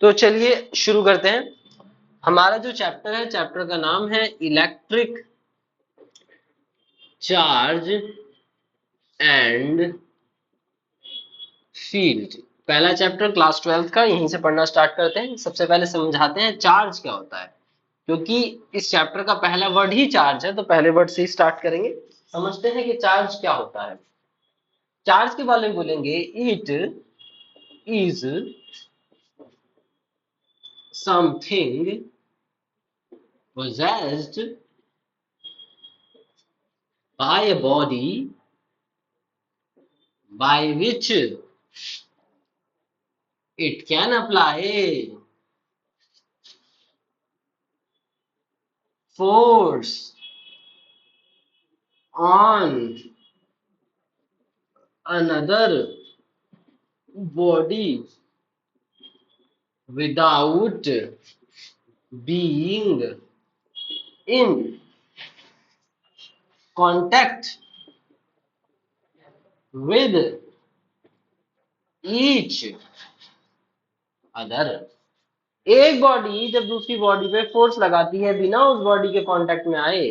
तो चलिए शुरू करते हैं। हमारा जो चैप्टर है, चैप्टर का नाम है इलेक्ट्रिक चार्ज एंड फील्ड। पहला चैप्टर क्लास 12 का, यहीं से पढ़ना स्टार्ट करते हैं। सबसे पहले समझाते हैं चार्ज क्या होता है, क्योंकि इस चैप्टर का पहला वर्ड ही चार्ज है, तो पहले वर्ड से ही स्टार्ट करेंगे। समझते हैं कि चार्ज क्या होता है। चार्ज के बारे में बोलेंगे, it is something possessed by a body by which it can apply force on another body without being in contact with each other। एक बॉडी जब दूसरी बॉडी पे फोर्स लगाती है बिना उस बॉडी के कांटेक्ट में आए,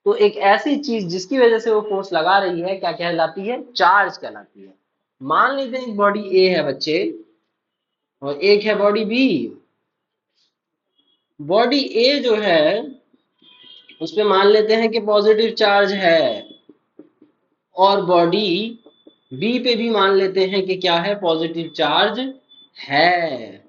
तो एक ऐसी चीज जिसकी वजह से वो फोर्स लगा रही है क्या कहलाती है? चार्ज कहलाती है। मान लेते हैं एक बॉडी ए है बच्चे, और एक है बॉडी बी। बॉडी ए जो है उस पे मान लेते हैं कि पॉजिटिव चार्ज है, और बॉडी बी पे भी मान लेते हैं कि क्या है? पॉजिटिव चार्ज है।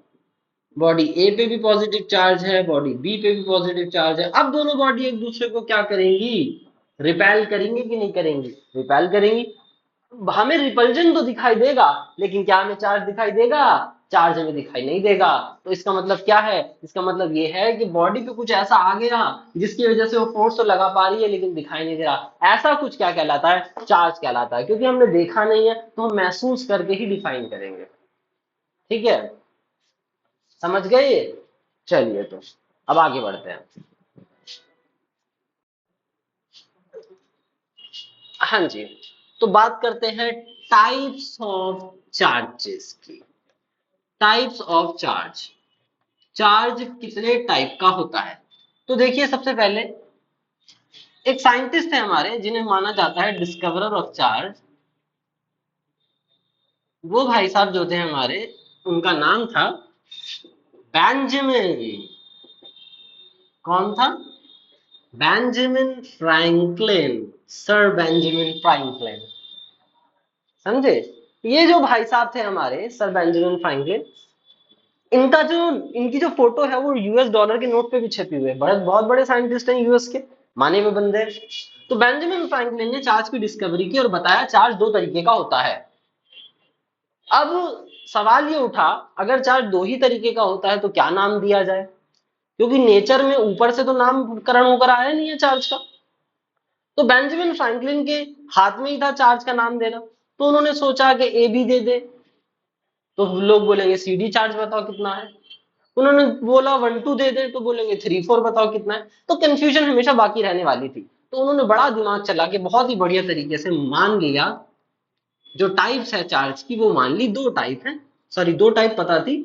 बॉडी ए पे भी पॉजिटिव चार्ज है, बॉडी बी पे भी पॉजिटिव चार्ज है। अब दोनों बॉडी एक दूसरे को क्या करेंगी? रिपेल करेंगी कि नहीं करेंगी? रिपेल करेंगी। हमें रिपल्जन तो दिखाई देगा, लेकिन क्या हमें चार्ज दिखाई देगा? चार्ज हमें दिखाई नहीं देगा। तो इसका मतलब क्या है? इसका मतलब ये है कि बॉडी पे कुछ ऐसा आ गया जिसकी वजह से वो फोर्स तो लगा पा रही है लेकिन दिखाई नहीं दे रहा। ऐसा कुछ क्या कहलाता है? चार्ज कहलाता है। क्योंकि हमने देखा नहीं है तो हम महसूस करके ही डिफाइन करेंगे। ठीक है, समझ गए? चलिए तो अब आगे बढ़ते हैं। हाँ जी, तो बात करते हैं टाइप्स ऑफ चार्जेस की। टाइप्स ऑफ चार्ज, चार्ज कितने टाइप का होता है? तो देखिए, सबसे पहले एक साइंटिस्ट है हमारे जिन्हें माना जाता है डिस्कवरर ऑफ चार्ज। वो भाई साहब जो थे हमारे, उनका नाम था बेंजामिन। कौन था? Benjamin Franklin, sir Benjamin Franklin. समझे? ये जो भाई साहब थे हमारे, सर बेंजामिन फ्रैंकलिन, इनका जो इनकी जो फोटो है वो यूएस डॉलर के नोट पे भी छपी हुई है। बड़े बहुत बड़े साइंटिस्ट हैं यूएस के, माने हुए बंदे हैं। तो बेंजामिन फ्रैंकलिन ने चार्ज की डिस्कवरी की और बताया चार्ज दो तरीके का होता है। अब सवाल ये उठा, अगर चार्ज दो ही तरीके का होता है तो क्या नाम दिया जाए? क्योंकि नेचर में ऊपर से तो नामकरण होकर आया नहीं है चार्ज का। तो बेंजामिन फ्रैंकलिन के हाथ में ही था चार्ज का नाम देना। तो उन्होंने सोचा कि ए बी दे दे, तो लोग बोलेंगे सी डी चार्ज बताओ कितना है। उन्होंने बोला 1 2 दे दे, तो बोलेंगे 3 4 बताओ कितना है। तो कंफ्यूजन हमेशा बाकी रहने वाली थी। तो उन्होंने बड़ा दिमाग चला के बहुत ही बढ़िया तरीके से मान लिया, जो टाइप्स है चार्ज की वो मान ली। दो टाइप है, सॉरी दो टाइप पता थी।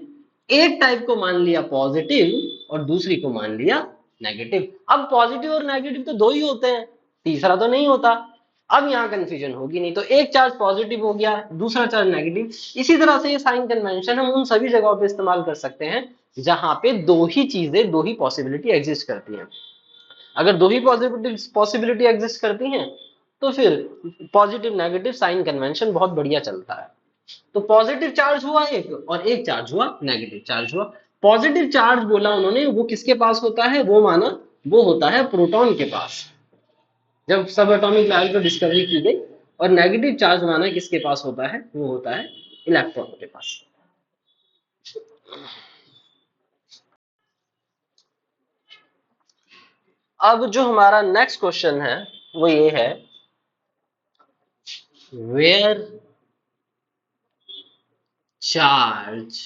एक टाइप को मान लिया पॉजिटिव और दूसरी को मान लिया नेगेटिव। अब पॉजिटिव और नेगेटिव तो दो ही होते हैं, तीसरा तो नहीं होता। अब यहाँ कंफ्यूजन होगी नहीं। तो एक चार्ज पॉजिटिव हो गया, दूसरा चार्ज नेगेटिव। इसी तरह से ये साइन कन्वेंशन हम उन सभी जगहों पे इस्तेमाल कर सकते हैं जहां पे दो ही चीजें, दो ही पॉसिबिलिटी एग्जिस्ट करती हैं। अगर दो ही पॉसिबिलिटी एग्जिस्ट करती हैं तो फिर पॉजिटिव नेगेटिव साइन कन्वेंशन बहुत बढ़िया चलता है। तो पॉजिटिव चार्ज हुआ एक, और एक चार्ज हुआ नेगेटिव चार्ज हुआ। पॉजिटिव चार्ज बोला उन्होंने, वो किसके पास होता है? वो माना वो होता है प्रोटॉन के पास, जब सब एटॉमिक लेवल पर डिस्कवरी की गई। और नेगेटिव चार्ज माना किसके पास होता है? वो होता है इलेक्ट्रॉन के पास। अब जो हमारा नेक्स्ट क्वेश्चन है वो ये है, वेयर चार्ज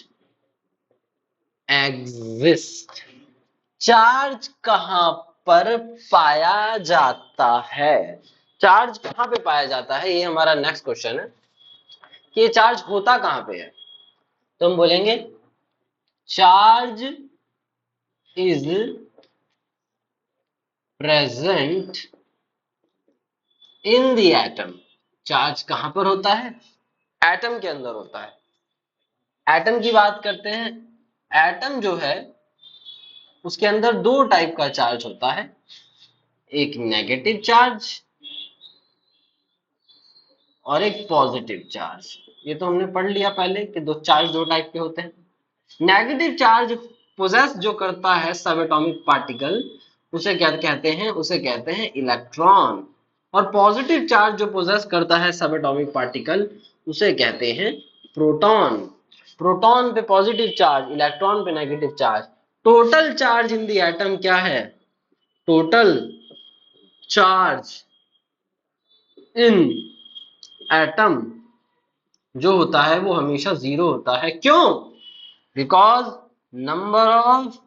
एग्जिस्ट। चार्ज कहां पर पाया जाता है? चार्ज कहां पे पाया जाता है, ये हमारा नेक्स्ट क्वेश्चन है। कि ये चार्ज होता कहां पे है, तो हम बोलेंगे charge is present in the atom. Charge कहां पर होता है, एटम के अंदर होता है। एटम की बात करते हैं, एटम जो है उसके अंदर दो टाइप का चार्ज होता है, एक नेगेटिव चार्ज और एक पॉजिटिव चार्ज। ये तो हमने पढ़ लिया पहले कि दो चार्ज दो टाइप के होते हैं। नेगेटिव चार्ज पोजेस जो करता है सब एटॉमिक पार्टिकल, उसे क्या कहते हैं, उसे कहते हैं इलेक्ट्रॉन। और पॉजिटिव चार्ज जो पोजेस करता है सब एटॉमिक पार्टिकल, उसे कहते हैं प्रोटॉन। प्रोटॉन पे पॉजिटिव चार्ज, इलेक्ट्रॉन पे negative charge. Total charge in the atom क्या है, टोटल चार्ज इन एटम जो होता है वो हमेशा जीरो होता है। क्यों, because number of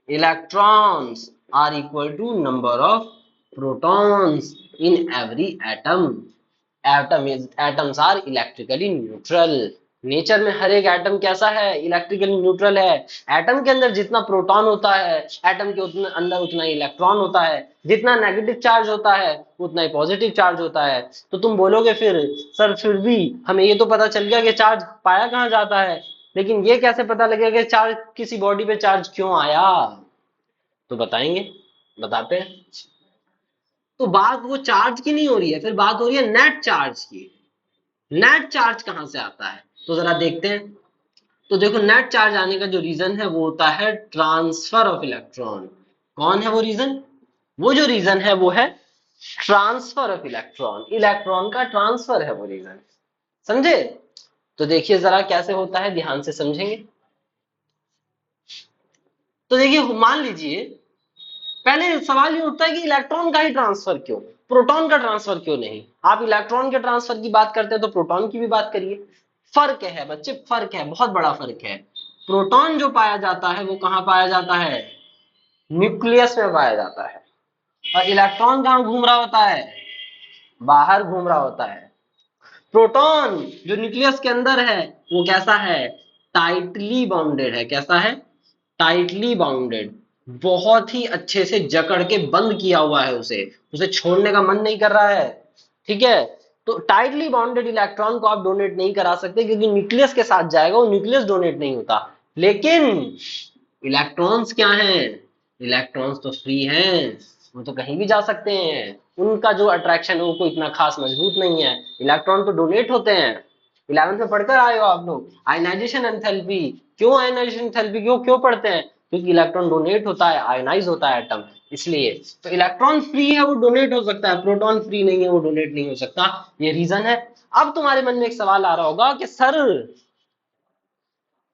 electrons are equal to number of protons in every atom. Atoms are electrically neutral. Nature में हर एक एटम कैसा है, इलेक्ट्रिकली न्यूट्रल है। एटम के अंदर जितना प्रोटॉन होता है, एटम के अंदर उतना ही इलेक्ट्रॉन होता है। जितना नेगेटिव चार्ज होता है उतना ही पॉजिटिव चार्ज होता है। तो तुम बोलोगे फिर सर फिर भी हमें ये तो पता चल गया कि चार्ज पाया कहाँ जाता है, लेकिन ये कैसे पता लगेगा कि चार्ज किसी बॉडी पे चार्ज क्यों आया, तो बताएंगे, बताते हैं। तो बात वो चार्ज की नहीं हो रही है, फिर बात हो रही है नेट चार्ज की। नेट चार्ज कहां से आता है, तो जरा देखते हैं। तो देखो नेट चार्ज आने का जो रीजन है वो होता है ट्रांसफर ऑफ इलेक्ट्रॉन। कौन है वो रीजन, वो जो रीजन है वो है ट्रांसफर ऑफ इलेक्ट्रॉन। इलेक्ट्रॉन का ट्रांसफर है वो रीजन, समझे। तो देखिए जरा कैसे होता है, ध्यान से समझेंगे। तो देखिए मान लीजिए पहले सवाल ये उठता है कि इलेक्ट्रॉन का ही ट्रांसफर क्यों, प्रोटॉन का ट्रांसफर क्यों नहीं। आप इलेक्ट्रॉन के ट्रांसफर की बात करते हैं तो प्रोटॉन की भी बात करिए। फर्क है बच्चे, फर्क है, बहुत बड़ा फर्क है। प्रोटॉन जो पाया जाता है वो कहां पाया जाता है, न्यूक्लियस में पाया जाता है। और इलेक्ट्रॉन कहां घूम रहा होता है, बाहर घूम रहा होता है। प्रोटॉन जो न्यूक्लियस के अंदर है वो कैसा है, टाइटली बाउंडेड है। कैसा है, टाइटली बाउंडेड, बहुत ही अच्छे से जकड़ के बंद किया हुआ है उसे, उसे छोड़ने का मन नहीं कर रहा है। ठीक है, तो टाइटली बाउंडेड इलेक्ट्रॉन को आप डोनेट नहीं करा सकते क्योंकि न्यूक्लियस के साथ जाएगा, वो न्यूक्लियस डोनेट नहीं होता। लेकिन इलेक्ट्रॉन्स क्या हैं, इलेक्ट्रॉन्स तो फ्री हैं, वो तो कहीं भी जा सकते हैं। उनका जो अट्रैक्शन है वो कोई इतना खास मजबूत नहीं है। इलेक्ट्रॉन तो डोनेट होते हैं। 11th में पढ़कर आए हो आप लोग आयनाइजेशन एंथैल्पी। क्यों आयनाइजेशन एंथैल्पी क्यों पढ़ते हैं, क्योंकि इलेक्ट्रॉन डोनेट होता है, आयनाइज होता है एटम, इसलिए। तो इलेक्ट्रॉन फ्री है वो डोनेट हो सकता है, प्रोटॉन फ्री नहीं है वो डोनेट नहीं हो सकता, ये रीजन है। अब तुम्हारे मन में एक सवाल आ रहा होगा कि सर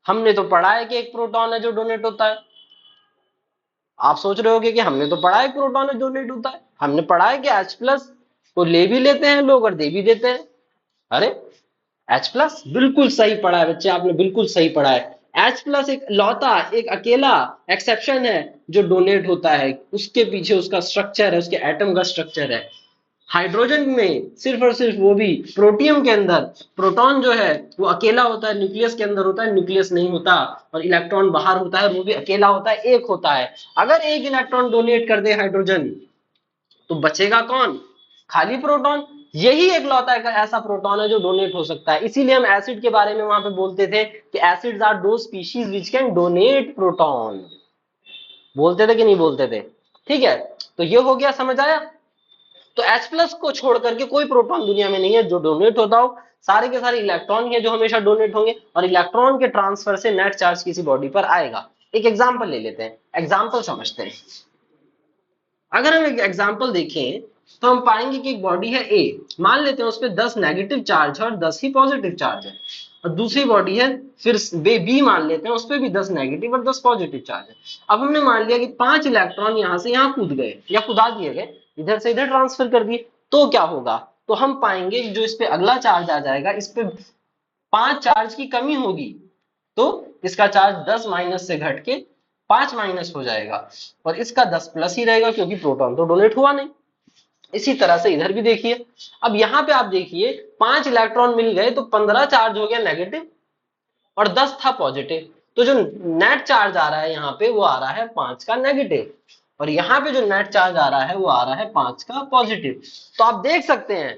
हमने तो पढ़ा है कि एक प्रोटॉन है जो डोनेट होता है। आप सोच रहे होगे कि हमने तो पढ़ा है प्रोटॉन है डोनेट होता है, हमने पढ़ा है कि H प्लस को ले भी लेते हैं लोग और दे भी देते हैं। अरे H प्लस बिल्कुल सही पढ़ा है बच्चे, आपने बिल्कुल सही पढ़ा है। H प्लस एक लौता, एक अकेला एक्सेप्शन है जो डोनेट होता है। उसके पीछे उसका स्ट्रक्चर है, उसके एटम का स्ट्रक्चर है। हाइड्रोजन में सिर्फ और सिर्फ, वो भी प्रोटियम के अंदर, प्रोटॉन जो है वो अकेला होता है, न्यूक्लियस के अंदर होता है, न्यूक्लियस नहीं होता। और इलेक्ट्रॉन बाहर होता है, वो भी अकेला होता है, एक होता है। अगर एक इलेक्ट्रॉन डोनेट कर दे हाइड्रोजन तो बचेगा कौन, खाली प्रोटॉन। यही एक लौता है ऐसा प्रोटॉन है जो डोनेट हो सकता है। इसीलिए हम एसिड के बारे में वहां पे बोलते थे कि एसिड्स आर दो species which can donate proton. बोलते थे कि नहीं बोलते थे, ठीक है। तो ये हो गया, समझ आया। तो H प्लस को छोड़ करके कोई प्रोटॉन दुनिया में नहीं है जो डोनेट होता हो, सारे के सारे इलेक्ट्रॉन है जो हमेशा डोनेट होंगे। और इलेक्ट्रॉन के ट्रांसफर से नेट चार्ज किसी बॉडी पर आएगा। एक एग्जांपल ले लेते हैं, एग्जांपल समझते हैं। अगर हम एक एग्जांपल देखें तो हम पाएंगे कि एक बॉडी है ए, मान लेते हैं उस पर 10 नेगेटिव चार्ज है और 10 ही पॉजिटिव चार्ज है। और दूसरी बॉडी है फिर बी मान लेते हैं, उस पर भी 10 नेगेटिव और 10 पॉजिटिव चार्ज है। अब हमने मान लिया कि 5 इलेक्ट्रॉन यहां से यहां कूद गए या कूदा दिए गए, इधर से इधर ट्रांसफर कर दिए, तो क्या होगा, तो हम पाएंगे जो इस पे अगला चार्ज आ जाएगा, इस पे 5 चार्ज की कमी होगी, तो इसका चार्ज 10 माइनस से घट के 5 माइनस हो जाएगा और इसका 10 प्लस ही रहेगा क्योंकि प्रोटॉन तो डोनेट हुआ नहीं। इसी तरह से इधर भी देखिए। अब यहां पे आप देखिए 5 इलेक्ट्रॉन मिल गए तो 15 चार्ज हो गया नेगेटिव और 10 था पॉजिटिव। तो जो नेट चार्ज आ रहा है यहाँ पे वो आ रहा है 5 का नेगेटिव, और यहाँ पे जो नेट चार्ज आ रहा है वो आ रहा है 5 का पॉजिटिव। तो आप देख सकते हैं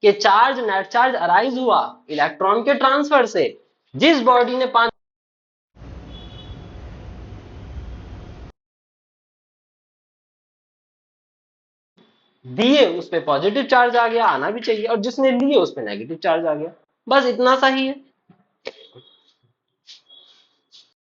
कि चार्ज नेट चार्ज अराइज हुआ इलेक्ट्रॉन के ट्रांसफर से। जिस बॉडी ने 5 दिए उस पे पॉजिटिव चार्ज आ गया, आना भी चाहिए, और जिसने लिए उस पे नेगेटिव चार्ज आ गया। बस इतना सा ही है।